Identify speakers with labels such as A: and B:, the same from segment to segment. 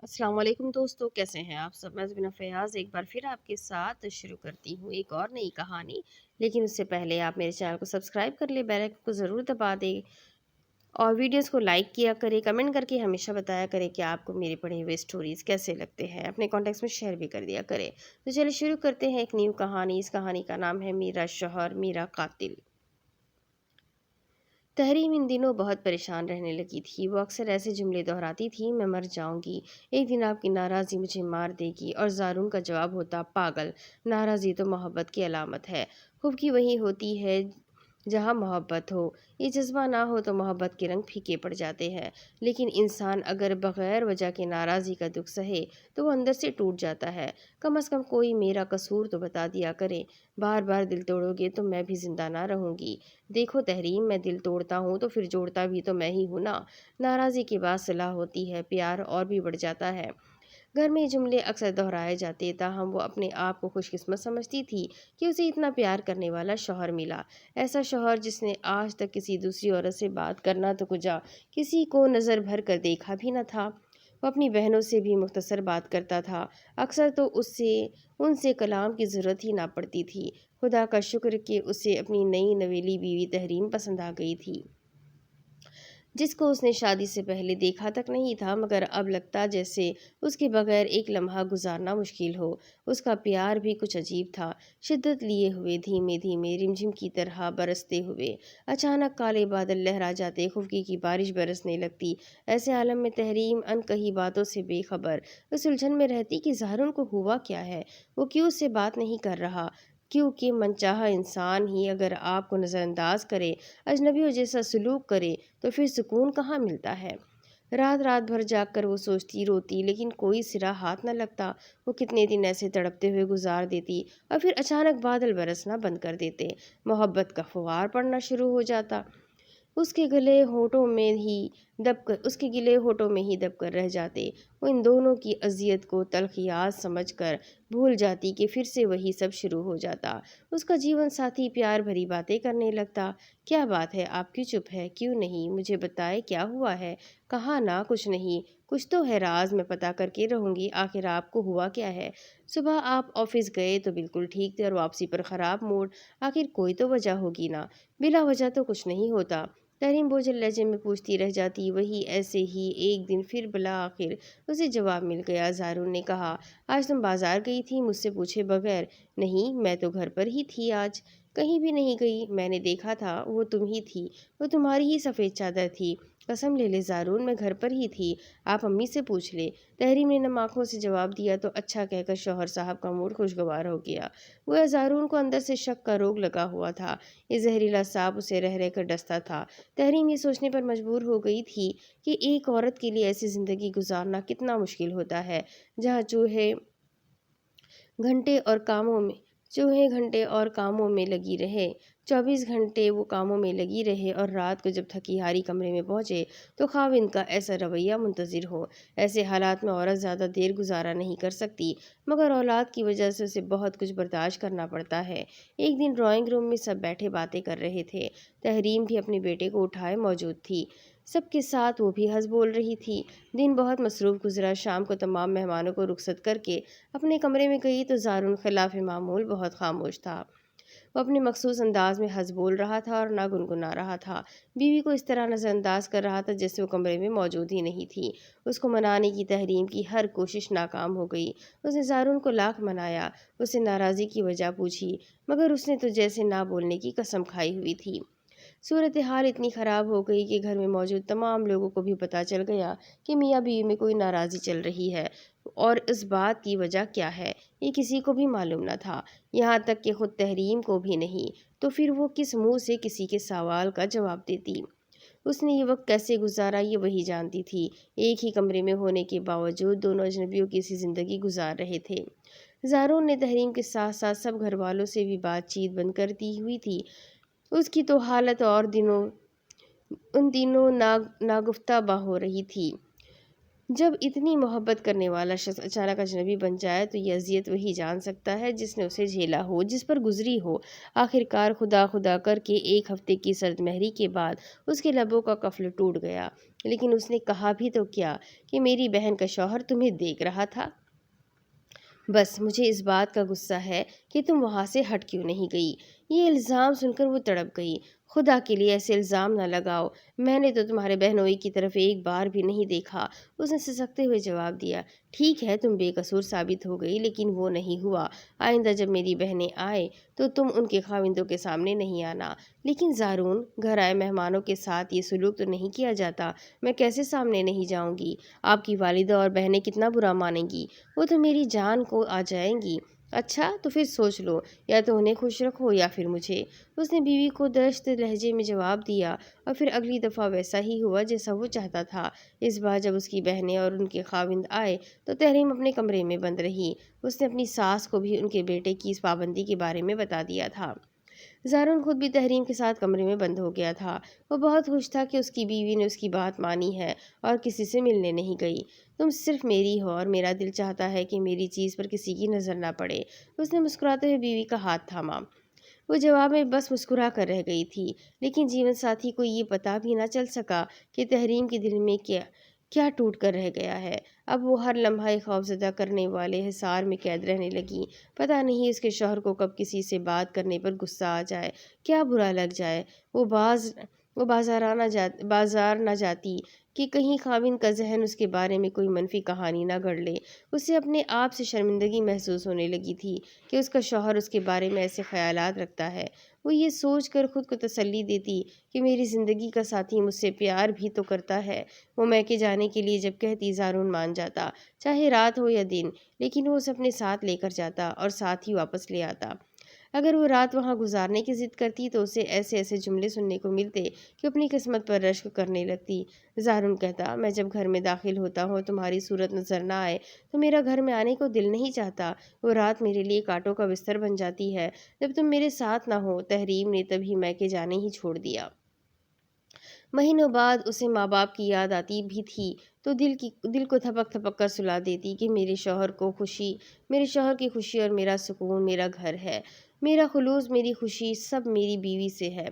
A: السلام علیکم دوستو، کیسے ہیں آپ سب؟ میں زبینہ فیاض ایک بار پھر آپ کے ساتھ شروع کرتی ہوں ایک اور نئی کہانی۔ لیکن اس سے پہلے آپ میرے چینل کو سبسکرائب کر لیں، بیل آئکن کو ضرور دبا دیں اور ویڈیوز کو لائک کیا کریں، کمنٹ کر کے ہمیشہ بتایا کریں کہ آپ کو میرے پڑھے ہوئے سٹوریز کیسے لگتے ہیں، اپنے کانٹیکٹس میں شیئر بھی کر دیا کریں۔ تو چلیے شروع کرتے ہیں ایک نیو کہانی۔ اس کہانی کا نام ہے میرا شوہر میرا قاتل۔ تحریم ان دنوں بہت پریشان رہنے لگی تھی۔ وہ اکثر ایسے جملے دہراتی تھی، میں مر جاؤں گی، ایک دن آپ کی ناراضی مجھے مار دے گی، اور زارون کا جواب ہوتا، پاگل، ناراضی تو محبت کی علامت ہے، خوبکی وہی ہوتی ہے جہاں محبت ہو، یہ جذبہ نہ ہو تو محبت کے رنگ پھیکے پڑ جاتے ہیں۔ لیکن انسان اگر بغیر وجہ کے ناراضی کا دکھ سہے تو وہ اندر سے ٹوٹ جاتا ہے۔ کم از کم کوئی میرا قصور تو بتا دیا کرے، بار بار دل توڑو گے تو میں بھی زندہ نہ رہوں گی۔ دیکھو تحریم، میں دل توڑتا ہوں تو پھر جوڑتا بھی تو میں ہی ہوں نا۔ ناراضی کے بعد صلح ہوتی ہے، پیار اور بھی بڑھ جاتا ہے۔ گھر میں یہ جملے اکثر دہرائے جاتے، تاہم وہ اپنے آپ کو خوش قسمت سمجھتی تھی کہ اسے اتنا پیار کرنے والا شوہر ملا، ایسا شوہر جس نے آج تک کسی دوسری عورت سے بات کرنا تو کجا کسی کو نظر بھر کر دیکھا بھی نہ تھا۔ وہ اپنی بہنوں سے بھی مختصر بات کرتا تھا، اکثر تو ان سے کلام کی ضرورت ہی نہ پڑتی تھی۔ خدا کا شکر کہ اسے اپنی نئی نویلی بیوی تحریم پسند آ گئی تھی، جس کو اس نے شادی سے پہلے دیکھا تک نہیں تھا، مگر اب لگتا جیسے اس کے بغیر ایک لمحہ گزارنا مشکل ہو۔ اس کا پیار بھی کچھ عجیب تھا، شدت لیے ہوئے، دھیمے دھیمے، رمجھم کی طرح برستے ہوئے۔ اچانک کالے بادل لہرا جاتے، خفکی کی بارش برسنے لگتی۔ ایسے عالم میں تحریم ان کہی باتوں سے بے خبر اس الجھن میں رہتی کہ زہرن کو ہوا کیا ہے، وہ کیوں اس سے بات نہیں کر رہا، کیونکہ منچاہا انسان ہی اگر آپ کو نظر انداز کرے، اجنبیوں جیسا سلوک کرے تو پھر سکون کہاں ملتا ہے۔ رات رات بھر جاگ کر وہ سوچتی، روتی، لیکن کوئی سرا ہاتھ نہ لگتا۔ وہ کتنے دن ایسے تڑپتے ہوئے گزار دیتی اور پھر اچانک بادل برسنا بند کر دیتے، محبت کا فوار پڑنا شروع ہو جاتا، اس کے گلے ہونٹوں میں ہی دب کر رہ جاتے۔ وہ ان دونوں کی اذیت کو تلخیات سمجھ کر بھول جاتی کہ پھر سے وہی سب شروع ہو جاتا۔ اس کا جیون ساتھی پیار بھری باتیں کرنے لگتا، کیا بات ہے، آپ کیوں چپ ہے، کیوں نہیں، مجھے بتائے کیا ہوا ہے۔ کہا نہ کچھ نہیں، کچھ تو ہے راز، میں پتہ کر کے رہوں گی، آخر آپ کو ہوا کیا ہے۔ صبح آپ آفس گئے تو بالکل ٹھیک تھے اور واپسی پر خراب موڈ، آخر کوئی تو وجہ ہوگی نا، بلا وجہ تو کچھ نہیں ہوتا۔ تحریم بوجھل لہجے میں پوچھتی رہ جاتی، وہی ایسے ہی۔ ایک دن پھر بالآخر اسے جواب مل گیا۔ زارون نے کہا، آج تم بازار گئی تھی مجھ سے پوچھے بغیر؟ نہیں، میں تو گھر پر ہی تھی آج، کہیں بھی نہیں گئی، میں نے دیکھا تھا، وہ تم ہی تھی، وہ تمہاری ہی سفید چادر تھی، قسم لے لے زارون، میں گھر پر ہی تھی، آپ امی سے پوچھ لے۔ تحریم نے نم آنکھوں سے جواب دیا تو اچھا کہہ کر شوہر صاحب کا موڈ خوشگوار ہو گیا۔ گویا زارون کو اندر سے شک کا روگ لگا ہوا تھا، یہ زہریلا سانپ اسے رہ رہ کر ڈستا تھا۔ تحریم یہ سوچنے پر مجبور ہو گئی تھی کہ ایک عورت کے لیے ایسی زندگی گزارنا کتنا مشکل ہوتا ہے جہاں چوہے گھنٹے اور کاموں میں لگی رہے، 24 گھنٹے وہ کاموں میں لگی رہے، اور رات کو جب تھکی ہاری کمرے میں پہنچے تو خاوند کا ایسا رویہ منتظر ہو۔ ایسے حالات میں عورت زیادہ دیر گزارا نہیں کر سکتی، مگر اولاد کی وجہ سے اسے بہت کچھ برداشت کرنا پڑتا ہے۔ ایک دن ڈرائنگ روم میں سب بیٹھے باتیں کر رہے تھے، تحریم بھی اپنے بیٹے کو اٹھائے موجود تھی، سب کے ساتھ وہ بھی ہنس بول رہی تھی۔ دن بہت مصروف گزرا، شام کو تمام مہمانوں کو رخصت کر کے اپنے کمرے میں گئی تو زارون خلاف معمول بہت خاموش تھا۔ وہ اپنے مخصوص انداز میں ہنس بول رہا تھا اور نہ گنگنا رہا تھا، بیوی کو اس طرح نظر انداز کر رہا تھا جیسے وہ کمرے میں موجود ہی نہیں تھی۔ اس کو منانے کی تحریم کی ہر کوشش ناکام ہو گئی۔ اس نے زارون کو لاکھ منایا، اسے ناراضی کی وجہ پوچھی، مگر اس نے تو جیسے نہ بولنے کی قسم کھائی ہوئی تھی۔ صورتحال اتنی خراب ہو گئی کہ گھر میں موجود تمام لوگوں کو بھی پتہ چل گیا کہ میاں بیوی میں کوئی ناراضی چل رہی ہے، اور اس بات کی وجہ کیا ہے یہ کسی کو بھی معلوم نہ تھا، یہاں تک کہ خود تحریم کو بھی نہیں۔ تو پھر وہ کس منہ سے کسی کے سوال کا جواب دیتی؟ اس نے یہ وقت کیسے گزارا یہ وہی جانتی تھی۔ ایک ہی کمرے میں ہونے کے باوجود دونوں اجنبیوں کی سی زندگی گزار رہے تھے۔ زارون نے تحریم کے ساتھ ساتھ سب گھر والوں سے بھی بات چیت بند کر دی ہوئی تھی۔ اس کی تو حالت ان دنوں ناگفتہ بہ ہو رہی تھی۔ جب اتنی محبت کرنے والا شخص اچانک اجنبی بن جائے تو یہ اذیت وہی جان سکتا ہے جس نے اسے جھیلا ہو، جس پر گزری ہو۔ آخر کار خدا خدا کر کے 1 ہفتے کی سرد مہری کے بعد اس کے لبوں کا قفل ٹوٹ گیا، لیکن اس نے کہا بھی تو کیا کہ میری بہن کا شوہر تمہیں دیکھ رہا تھا۔ بس مجھے اس بات کا غصہ ہے کہ تم وہاں سے ہٹ کیوں نہیں گئی۔ یہ الزام سن کر وہ تڑپ گئی۔ خدا کے لیے ایسے الزام نہ لگاؤ، میں نے تو تمہارے بہنوئی کی طرف ایک بار بھی نہیں دیکھا۔ اس نے سسکتے ہوئے جواب دیا، ٹھیک ہے تم بے قصور ثابت ہو گئی، لیکن وہ نہیں ہوا۔ آئندہ جب میری بہنیں آئیں تو تم ان کے خاوندوں کے سامنے نہیں آنا۔ لیکن زارون، گھر آئے مہمانوں کے ساتھ یہ سلوک تو نہیں کیا جاتا، میں کیسے سامنے نہیں جاؤں گی؟ آپ کی والدہ اور بہنیں کتنا برا مانیں گی، وہ تو میری جان کو آ جائیں گی۔ اچھا تو پھر سوچ لو، یا تو انہیں خوش رکھو یا پھر مجھے۔ اس نے بیوی کو درشت لہجے میں جواب دیا، اور پھر اگلی دفعہ ویسا ہی ہوا جیسا وہ چاہتا تھا۔ اس بار جب اس کی بہنیں اور ان کے خاوند آئے تو تحریم اپنے کمرے میں بند رہی۔ اس نے اپنی ساس کو بھی ان کے بیٹے کی اس پابندی کے بارے میں بتا دیا تھا۔ زارون خود بھی تحریم کے ساتھ کمرے میں بند ہو گیا تھا۔ وہ بہت خوش تھا کہ اس کی بیوی نے اس کی بات مانی ہے اور کسی سے ملنے نہیں گئی۔ تم صرف میری ہو اور میرا دل چاہتا ہے کہ میری چیز پر کسی کی نظر نہ پڑے۔ اس نے مسکراتے ہوئے بیوی کا ہاتھ تھاما۔ وہ جواب میں بس مسکرا کر رہ گئی تھی، لیکن جیون ساتھی کو یہ پتا بھی نہ چل سکا کہ تحریم کے دل میں کیا ٹوٹ کر رہ گیا ہے۔ اب وہ ہر لمحہ ایک خوفزدہ کرنے والے حصار میں قید رہنے لگی۔ پتہ نہیں اس کے شوہر کو کب کسی سے بات کرنے پر غصہ آ جائے، کیا برا لگ جائے۔ وہ بازار نہ جاتی کہ کہیں خاوند کا ذہن اس کے بارے میں کوئی منفی کہانی نہ گڑھ لے۔ اسے اپنے آپ سے شرمندگی محسوس ہونے لگی تھی کہ اس کا شوہر اس کے بارے میں ایسے خیالات رکھتا ہے۔ وہ یہ سوچ کر خود کو تسلی دیتی کہ میری زندگی کا ساتھی مجھ سے پیار بھی تو کرتا ہے۔ وہ میکے جانے کے لیے جب کہتی زارون مان جاتا، چاہے رات ہو یا دن، لیکن وہ اسے اپنے ساتھ لے کر جاتا اور ساتھ ہی واپس لے آتا۔ اگر وہ رات وہاں گزارنے کی ضد کرتی تو اسے ایسے ایسے جملے سننے کو ملتے کہ اپنی قسمت پر رشک کرنے لگتی۔ زارون کہتا، میں جب گھر میں داخل ہوتا ہوں تمہاری صورت نظر نہ آئے تو میرا گھر میں آنے کو دل نہیں چاہتا۔ وہ رات میرے لیے کانٹوں کا بستر بن جاتی ہے۔ جب تم میرے ساتھ نہ ہو، تحریم نے تبھی میکے جانے ہی چھوڑ دیا۔ مہینوں بعد اسے ماں باپ کی یاد آتی بھی تھی تو دل کو تھپک تھپک کر سلا دیتی کہ میرے شوہر کی خوشی اور میرا سکون میرا گھر ہے۔ میرا خلوص، میری خوشی سب میری بیوی سے ہے۔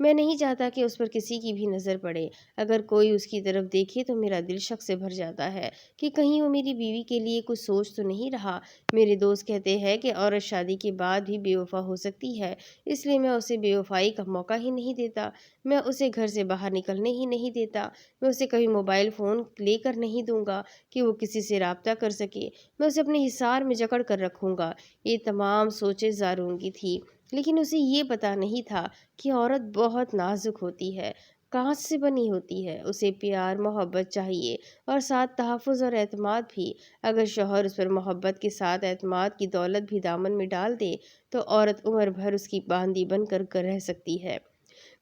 A: میں نہیں چاہتا کہ اس پر کسی کی بھی نظر پڑے۔ اگر کوئی اس کی طرف دیکھے تو میرا دل شک سے بھر جاتا ہے کہ کہیں وہ میری بیوی کے لیے کچھ سوچ تو نہیں رہا۔ میرے دوست کہتے ہیں کہ عورت شادی کے بعد بھی بے وفا ہو سکتی ہے، اس لیے میں اسے بے وفائی کا موقع ہی نہیں دیتا۔ میں اسے گھر سے باہر نکلنے ہی نہیں دیتا۔ میں اسے کبھی موبائل فون لے کر نہیں دوں گا کہ وہ کسی سے رابطہ کر سکے۔ میں اسے اپنے حصار میں جکڑ کر رکھوں گا۔ یہ تمام سوچیں زارون کی تھی، لیکن اسے یہ پتا نہیں تھا کہ عورت بہت نازک ہوتی ہے، کانچ سے بنی ہوتی ہے۔ اسے پیار، محبت چاہیے اور ساتھ تحفظ اور اعتماد بھی۔ اگر شوہر اس پر محبت کے ساتھ اعتماد کی دولت بھی دامن میں ڈال دے تو عورت عمر بھر اس کی باندی بن کر رہ سکتی ہے۔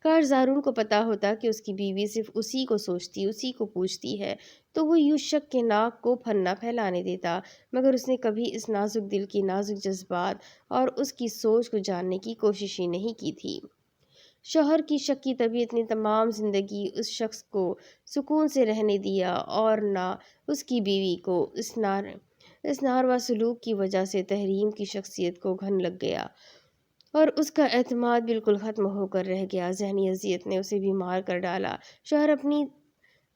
A: کاش زارون کو پتا ہوتا کہ اس کی بیوی صرف اسی کو سوچتی، اسی کو پوچھتی ہے، تو وہ یوں شک کے ناک کو پھن نہ پھیلانے دیتا۔ مگر اس نے کبھی اس نازک دل کے نازک جذبات اور اس کی سوچ کو جاننے کی کوشش ہی نہیں کی تھی۔ شوہر کی شکی طبیعت نے تمام زندگی اس شخص کو سکون سے رہنے دیا اور نہ اس کی بیوی کو۔ اس ناروا سلوک کی وجہ سے تحریم کی شخصیت کو گھن لگ گیا اور اس کا اعتماد بالکل ختم ہو کر رہ گیا۔ ذہنی اذیت نے اسے بیمار کر ڈالا۔ شوہر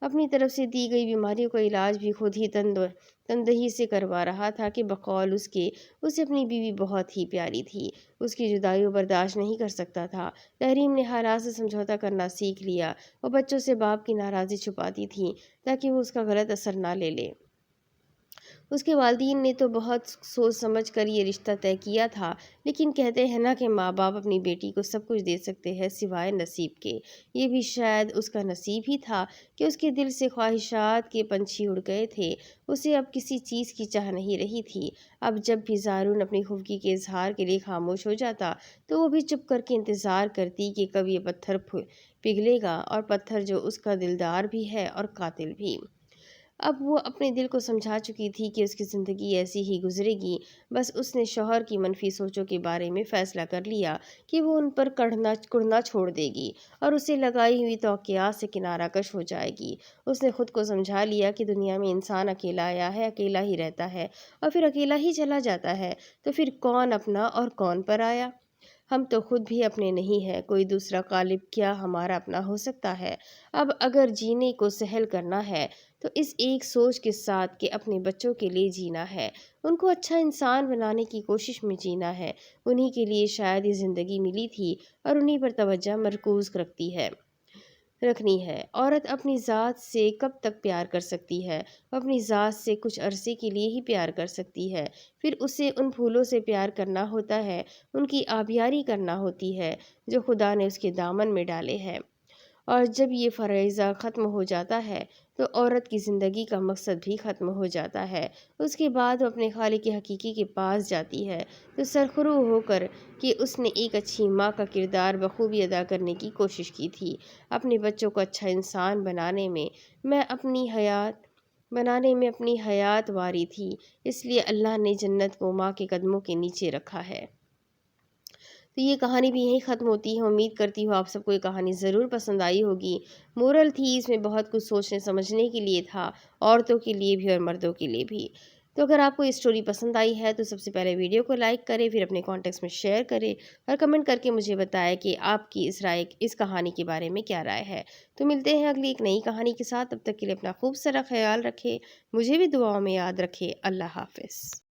A: اپنی طرف سے دی گئی بیماریوں کا علاج بھی خود ہی تندہی سے کروا رہا تھا کہ بقول اسے اپنی بیوی بہت ہی پیاری تھی۔ اس کی جدائی وہ برداشت نہیں کر سکتا تھا۔ تحریم نے حالات سے سمجھوتہ کرنا سیکھ لیا۔ وہ بچوں سے باپ کی ناراضی چھپاتی تھی تاکہ وہ اس کا غلط اثر نہ لے لے۔ اس کے والدین نے تو بہت سوچ سمجھ کر یہ رشتہ طے کیا تھا، لیکن کہتے ہیں نا کہ ماں باپ اپنی بیٹی کو سب کچھ دے سکتے ہیں سوائے نصیب کے۔ یہ بھی شاید اس کا نصیب ہی تھا کہ اس کے دل سے خواہشات کے پنچھی اڑ گئے تھے۔ اسے اب کسی چیز کی چاہ نہیں رہی تھی۔ اب جب بھی زارون اپنی خفگی کے اظہار کے لیے خاموش ہو جاتا تو وہ بھی چپ کر کے انتظار کرتی کہ کب یہ پتھر پگھلے گا، اور پتھر جو اس کا دلدار بھی ہے اور قاتل بھی۔ اب وہ اپنے دل کو سمجھا چکی تھی کہ اس کی زندگی ایسی ہی گزرے گی۔ بس اس نے شوہر کی منفی سوچوں کے بارے میں فیصلہ کر لیا کہ وہ ان پر کڑنا چھوڑ دے گی اور اسے لگائی ہوئی توقعات سے کنارہ کش ہو جائے گی۔ اس نے خود کو سمجھا لیا کہ دنیا میں انسان اکیلا آیا ہے، اکیلا ہی رہتا ہے اور پھر اکیلا ہی چلا جاتا ہے، تو پھر کون اپنا اور کون پرایا؟ ہم تو خود بھی اپنے نہیں ہیں، کوئی دوسرا غالب کیا ہمارا اپنا ہو سکتا ہے؟ اب اگر جینے کو سہل کرنا ہے تو اس ایک سوچ کے ساتھ کہ اپنے بچوں کے لیے جینا ہے، ان کو اچھا انسان بنانے کی کوشش میں جینا ہے۔ انہی کے لیے شاید یہ زندگی ملی تھی اور انہی پر توجہ مرکوز رکھنی ہے۔ عورت اپنی ذات سے کب تک پیار کر سکتی ہے؟ وہ اپنی ذات سے کچھ عرصے کے لیے ہی پیار کر سکتی ہے، پھر اسے ان پھولوں سے پیار کرنا ہوتا ہے، ان کی آبیاری کرنا ہوتی ہے جو خدا نے اس کے دامن میں ڈالے ہیں۔ اور جب یہ فریضہ ختم ہو جاتا ہے تو عورت کی زندگی کا مقصد بھی ختم ہو جاتا ہے۔ اس کے بعد وہ اپنے خالق حقیقی کے پاس جاتی ہے تو سرخرو ہو کر کہ اس نے ایک اچھی ماں کا کردار بخوبی ادا کرنے کی کوشش کی تھی، اپنے بچوں کو اچھا انسان بنانے میں اپنی حیات واری تھی، اس لیے اللہ نے جنت کو ماں کے قدموں کے نیچے رکھا ہے۔ تو یہ کہانی بھی یہیں ختم ہوتی ہے۔ امید کرتی ہوں آپ سب کو یہ کہانی ضرور پسند آئی ہوگی۔ مورل تھی، اس میں بہت کچھ سوچنے سمجھنے کے لیے تھا، عورتوں کے لیے بھی اور مردوں کے لیے بھی۔ تو اگر آپ کو یہ سٹوری پسند آئی ہے تو سب سے پہلے ویڈیو کو لائک کریں، پھر اپنے کانٹیکٹس میں شیئر کریں اور کمنٹ کر کے مجھے بتائیں کہ آپ کی اس کہانی کے بارے میں کیا رائے ہے۔ تو ملتے ہیں اگلی ایک نئی کہانی کے ساتھ، تب تک کے لیے اپنا خوب سارا خیال رکھیں، مجھے بھی دعاؤں میں یاد رکھیں۔ اللہ حافظ۔